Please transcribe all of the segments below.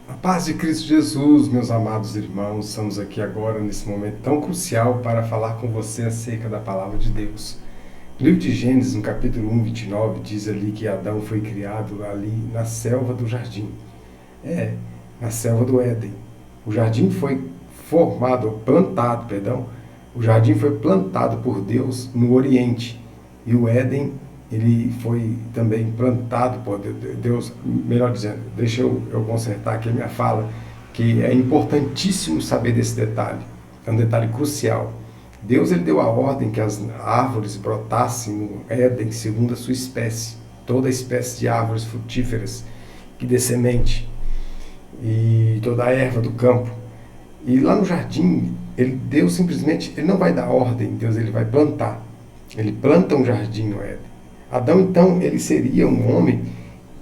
A paz de Cristo Jesus, meus amados irmãos, estamos aqui agora nesse momento tão crucial para falar com você acerca da palavra de Deus. No livro de Gênesis, no capítulo 1, 29, diz ali que Adão foi criado ali na selva do jardim. Na selva do Éden. O jardim foi o jardim foi plantado por Deus no Oriente. E o Éden, ele foi também plantado por Deus, melhor dizendo, deixa eu consertar aqui a minha fala, que é importantíssimo saber desse detalhe, é um detalhe crucial. Deus ele deu a ordem que as árvores brotassem no Éden segundo a sua espécie, toda espécie de árvores frutíferas que dê semente, e toda a erva do campo. E lá no jardim, Deus simplesmente, ele não vai dar ordem, Deus ele vai plantar. Ele planta um jardim no Éden. Adão, então, ele seria um homem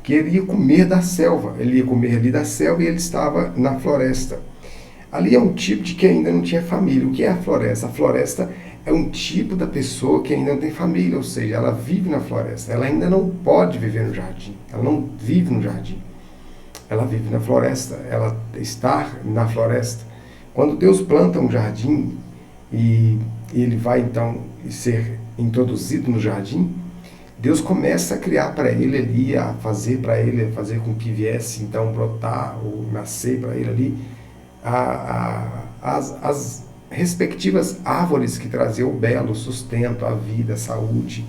que ele ia comer da selva. Ele ia comer ali da selva e ele estava na floresta. Ali é um tipo de que ainda não tinha família. O que é a floresta? A floresta é um tipo da pessoa que ainda não tem família, ou seja, ela vive na floresta. Ela ainda não pode viver no jardim. Ela não vive no jardim. Ela vive na floresta. Ela está na floresta. Quando Deus planta um jardim e ele vai então ser introduzido no jardim, Deus começa a criar para ele ali, a fazer com que viesse então brotar ou nascer para ele ali as respectivas árvores que traziam o belo, o sustento, a vida, a saúde.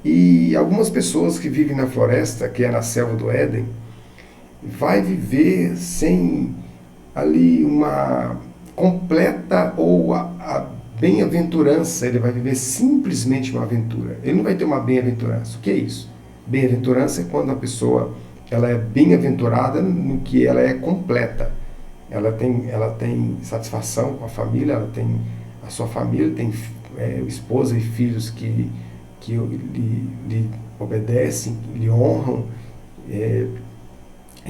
E algumas pessoas que vivem na floresta, que é na selva do Éden, vai viver sem ali uma completa ou a bem-aventurança, ele vai viver simplesmente uma aventura. Ele não vai ter uma bem-aventurança. O que é isso? Bem-aventurança é quando a pessoa ela é bem-aventurada no que ela é completa. Ela tem satisfação com a família, ela tem a sua família, tem esposa e filhos que lhe obedecem, lhe honram,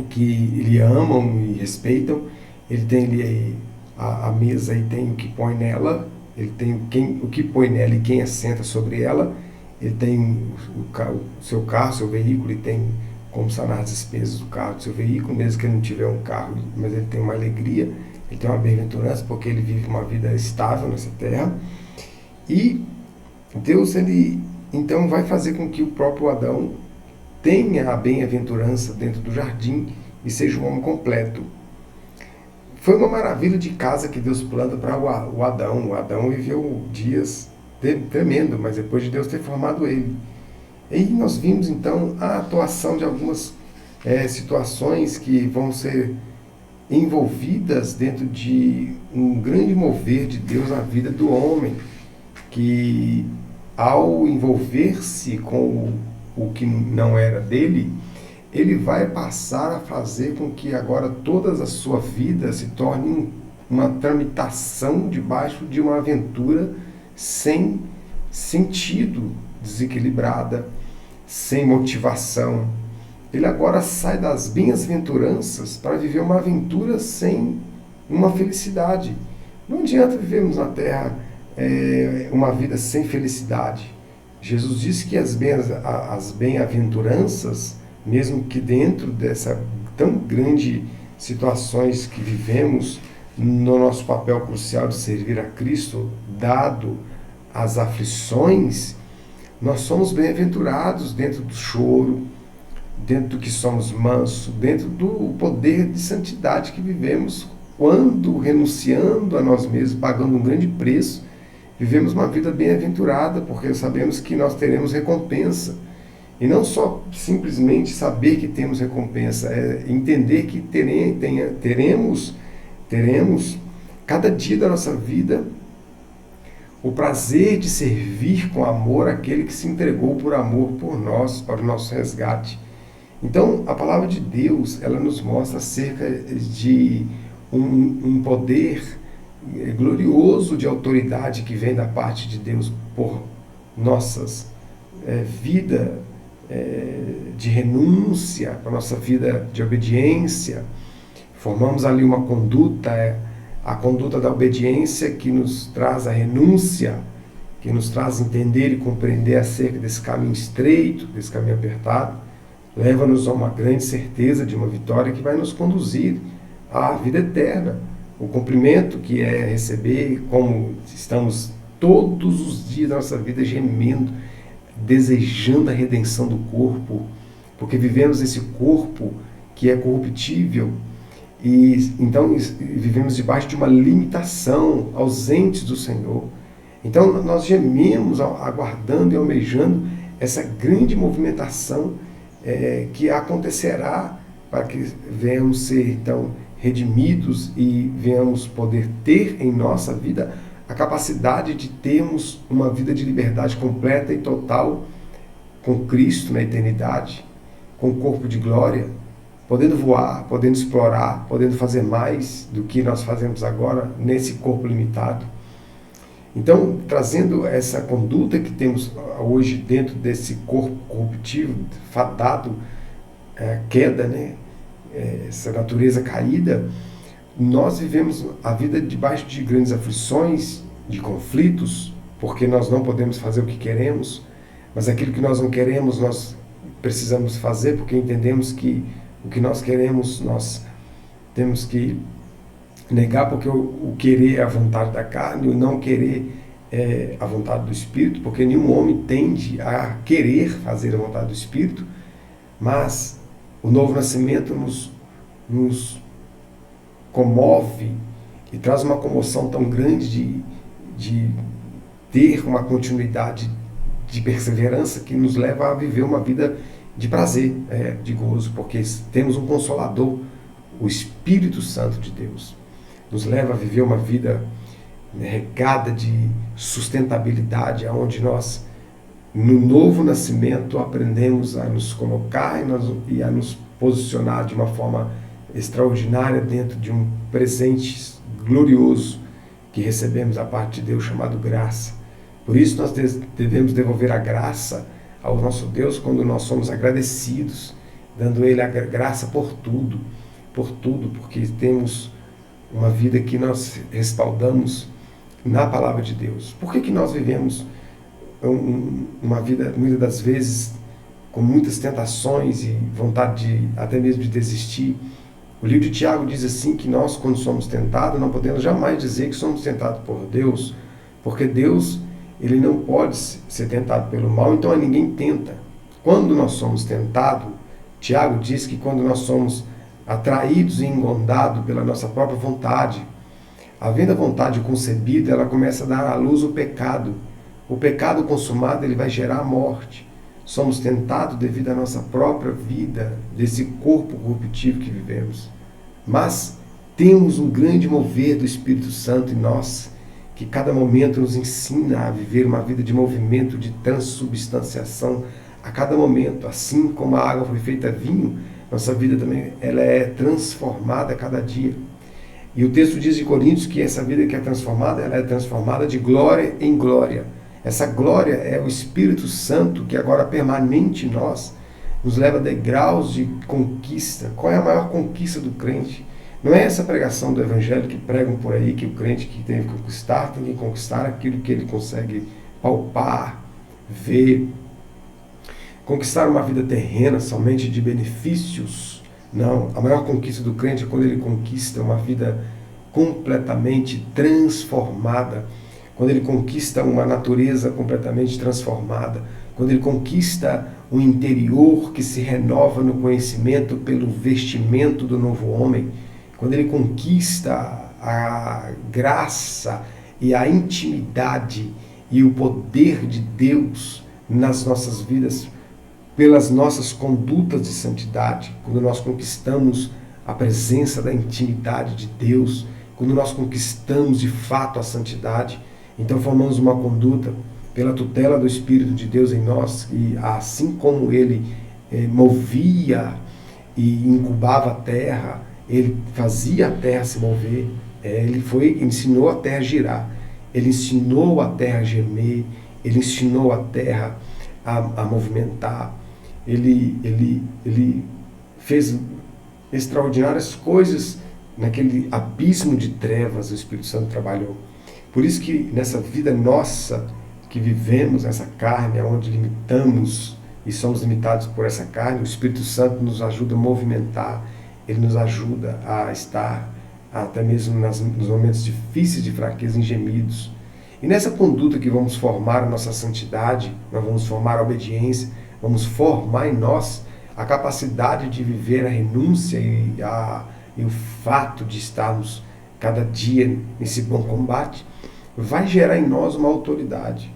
que lhe amam e respeitam. Ele tem ali a mesa e tem o que põe nela, ele tem o que põe nela e quem assenta sobre ela, ele tem o seu carro, seu veículo, e tem como sanar as despesas do carro, do seu veículo, mesmo que ele não tiver um carro, mas ele tem uma alegria, ele tem uma bem-aventurança, porque ele vive uma vida estável nessa terra. E Deus, ele então vai fazer com que o próprio Adão tenha a bem-aventurança dentro do jardim e seja um homem completo. Foi uma maravilha de casa que Deus planta para o Adão. O Adão viveu dias tremendo, mas depois de Deus ter formado ele. E nós vimos então a atuação de algumas situações que vão ser envolvidas dentro de um grande mover de Deus na vida do homem, que ao envolver-se com o que não era dele, ele vai passar a fazer com que agora toda a sua vida se torne uma tramitação debaixo de uma aventura sem sentido, desequilibrada, sem motivação. Ele agora sai das bem-aventuranças para viver uma aventura sem uma felicidade. Não adianta vivermos na Terra uma vida sem felicidade. Jesus disse que as bem-aventuranças, mesmo que dentro dessa tão grande situações que vivemos, no nosso papel crucial de servir a Cristo, dado as aflições, nós somos bem-aventurados dentro do choro, dentro do que somos mansos, dentro do poder de santidade que vivemos, quando renunciando a nós mesmos, pagando um grande preço, vivemos uma vida bem-aventurada, porque sabemos que nós teremos recompensa. E não só simplesmente saber que temos recompensa, é entender que teremos cada dia da nossa vida o prazer de servir com amor aquele que se entregou por amor por nós, para o nosso resgate. Então, a palavra de Deus, ela nos mostra acerca de um poder glorioso de autoridade que vem da parte de Deus por nossas vida de renúncia, para a nossa vida de obediência. Formamos ali uma conduta, a conduta da obediência que nos traz a renúncia, que nos traz entender e compreender acerca desse caminho estreito, desse caminho apertado, leva-nos a uma grande certeza de uma vitória que vai nos conduzir a vida eterna, o cumprimento que é receber, como estamos todos os dias da nossa vida gemendo, desejando a redenção do corpo, porque vivemos esse corpo que é corruptível, e então vivemos debaixo de uma limitação, ausentes do Senhor. Então nós gememos, aguardando e almejando essa grande movimentação que acontecerá para que venhamos ser então redimidos e venhamos poder ter em nossa vida a capacidade de termos uma vida de liberdade completa e total com Cristo na eternidade, com o corpo de glória, podendo voar, podendo explorar, podendo fazer mais do que nós fazemos agora nesse corpo limitado. Então, trazendo essa conduta que temos hoje dentro desse corpo corruptivo, fadado à queda, né? Essa natureza caída, nós vivemos a vida debaixo de grandes aflições, de conflitos, porque nós não podemos fazer o que queremos, mas aquilo que nós não queremos, nós precisamos fazer, porque entendemos que o que nós queremos, nós temos que negar, porque o querer é a vontade da carne, o não querer é a vontade do Espírito, porque nenhum homem tende a querer fazer a vontade do Espírito, mas o novo nascimento nos comove e traz uma comoção tão grande de ter uma continuidade de perseverança que nos leva a viver uma vida de prazer, de gozo, porque temos um Consolador, o Espírito Santo de Deus. Nos leva a viver uma vida regada de sustentabilidade, onde nós, no novo nascimento, aprendemos a nos colocar e a nos posicionar de uma forma extraordinária dentro de um presente glorioso que recebemos da parte de Deus, chamado graça. Por isso nós devemos devolver a graça ao nosso Deus quando nós somos agradecidos, dando Ele a graça por tudo, porque temos uma vida que nós respaldamos na palavra de Deus. Por que nós vivemos uma vida, muitas das vezes, com muitas tentações e vontade até mesmo de desistir? O livro de Tiago diz assim, que nós, quando somos tentados, não podemos jamais dizer que somos tentados por Deus, porque Deus, Ele não pode ser tentado pelo mal, então a ninguém tenta. Quando nós somos tentados, Tiago diz que quando nós somos atraídos e engondados pela nossa própria vontade, havendo a vontade concebida, ela começa a dar à luz o pecado. O pecado consumado, ele vai gerar a morte. Somos tentados devido à nossa própria vida, desse corpo corruptivo que vivemos. Mas temos um grande mover do Espírito Santo em nós, que cada momento nos ensina a viver uma vida de movimento, de transubstanciação a cada momento. Assim como a água foi feita vinho, nossa vida também ela é transformada a cada dia. E o texto diz em Coríntios que essa vida que é transformada, ela é transformada de glória em glória. Essa glória é o Espírito Santo que agora permanente em nós, nos leva a degraus de conquista. Qual é a maior conquista do crente? Não é essa pregação do Evangelho que pregam por aí, que o crente que tem que conquistar aquilo que ele consegue palpar, ver. Conquistar uma vida terrena somente de benefícios. Não, a maior conquista do crente é quando ele conquista uma vida completamente transformada, quando ele conquista uma natureza completamente transformada, quando ele conquista um interior que se renova no conhecimento pelo vestimento do novo homem, quando ele conquista a graça e a intimidade e o poder de Deus nas nossas vidas, pelas nossas condutas de santidade, quando nós conquistamos a presença da intimidade de Deus, quando nós conquistamos de fato a santidade, então formamos uma conduta pela tutela do Espírito de Deus em nós, e assim como Ele movia e incubava a terra, Ele fazia a terra se mover, Ele ensinou a terra a girar, Ele ensinou a terra a gemer, Ele ensinou a terra a movimentar, Ele fez extraordinárias coisas naquele abismo de trevas. O Espírito Santo trabalhou. Por isso que nessa vida nossa que vivemos, nessa carne, onde limitamos e somos limitados por essa carne, o Espírito Santo nos ajuda a movimentar Ele nos ajuda a estar, até mesmo nos momentos difíceis de fraqueza, em gemidos. E nessa conduta que vamos formar a nossa santidade, nós vamos formar a obediência, vamos formar em nós a capacidade de viver a renúncia e o fato de estarmos cada dia nesse bom combate, vai gerar em nós uma autoridade.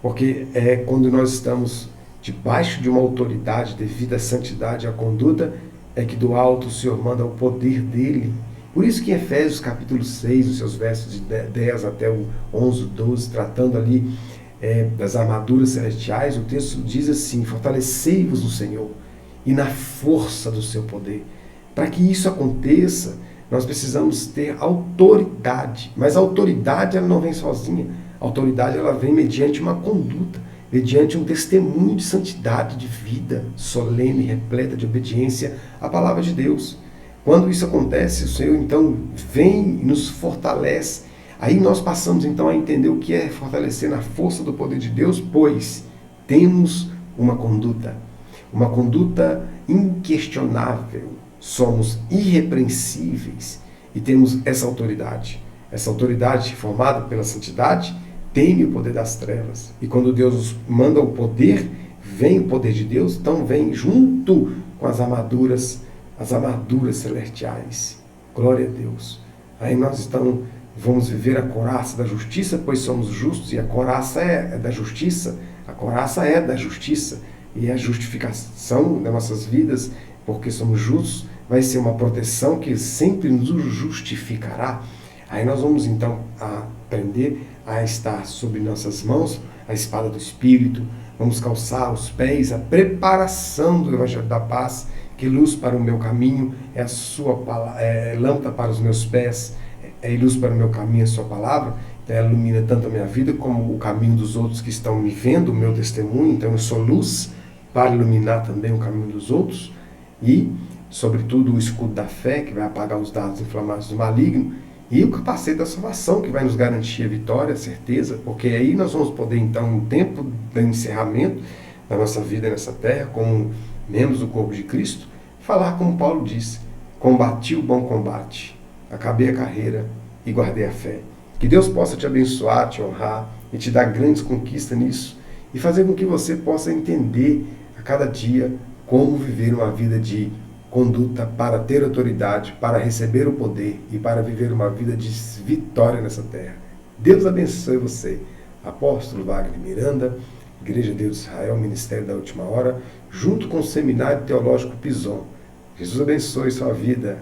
Porque é quando nós estamos debaixo de uma autoridade devido à santidade e à conduta, é que do alto o Senhor manda o poder dele. Por isso que em Efésios capítulo 6, os seus versos de 10 até o 11, 12, tratando ali das armaduras celestiais, o texto diz assim: fortalecei-vos no Senhor e na força do seu poder. Para que isso aconteça, nós precisamos ter autoridade. Mas a autoridade, ela não vem sozinha. A autoridade, ela vem mediante uma conduta, mediante um testemunho de santidade, de vida solene, repleta de obediência à palavra de Deus. Quando isso acontece, o Senhor então vem e nos fortalece. Aí nós passamos então a entender o que é fortalecer na força do poder de Deus, pois temos uma conduta inquestionável, somos irrepreensíveis e temos essa autoridade. Essa autoridade formada pela santidade teme o poder das trevas. E quando Deus nos manda o poder, vem o poder de Deus, então vem junto com as armaduras celestiais. Glória a Deus. Aí nós então vamos viver a couraça da justiça, pois somos justos, e a couraça é da justiça. A couraça é da justiça. E a justificação das nossas vidas, porque somos justos, vai ser uma proteção que sempre nos justificará. Aí nós vamos então aprender a estar sobre nossas mãos a espada do Espírito, vamos calçar os pés, a preparação do Evangelho da Paz, que luz para o meu caminho é a sua palavra, lâmpada para os meus pés, é luz para o meu caminho a sua palavra. Então ela ilumina tanto a minha vida como o caminho dos outros que estão me vendo, o meu testemunho. Então eu sou luz para iluminar também o caminho dos outros. E, sobretudo, o escudo da fé, que vai apagar os dardos inflamados do maligno. E o capacete da salvação, que vai nos garantir a vitória, a certeza, porque aí nós vamos poder, então, no tempo do encerramento da nossa vida nessa terra, como membros do corpo de Cristo, falar como Paulo disse: combati o bom combate, acabei a carreira e guardei a fé. Que Deus possa te abençoar, te honrar e te dar grandes conquistas nisso, e fazer com que você possa entender a cada dia como viver uma vida de conduta para ter autoridade, para receber o poder e para viver uma vida de vitória nessa terra. Deus abençoe você. Apóstolo Wagner Miranda, Igreja Deus de Israel, Ministério da Última Hora, junto com o Seminário Teológico Pison. Jesus abençoe sua vida.